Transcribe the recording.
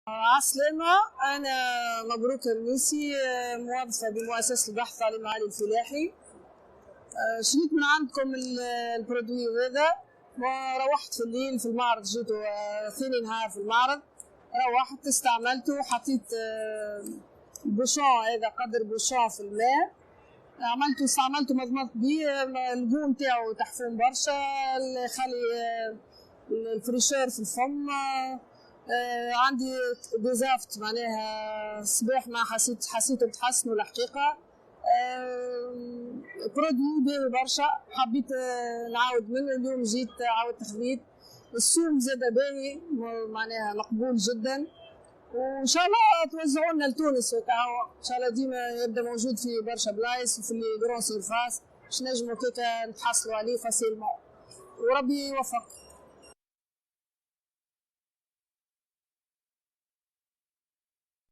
عسلامة، أنا مبروك الميسي، موظفة بمؤسسة البحث التعليمي العالي الفلاحي. شريت من عندكم البرودوي هذا وروحت في الليل في المعرض، جيتو ثاني نهار في المعرض، روحت استعملته، حطيت بوشون هذا قدر بوشون في الماء، استعملته مضمضت بيه، القوم تاعو تحفون برشا، يخلي الفريشور في الفم. عندي ديزافت معناها الصباح ما حسيته بتحسنوا الحقيقة. برودوي باهي برشا، حبيت نعاود منه اليوم، جيت عاودت خذيت. السوم زاده باهي معناها مقبول جدا، وان شاء الله توزعوا لنا لتونس ان شاء الله، ديما يبدا موجود في برشا بلايص وفي لي جرون سيرفاس باش نجموا كيكا نتحصلوا عليه فاسيلمون، وربي يوفق.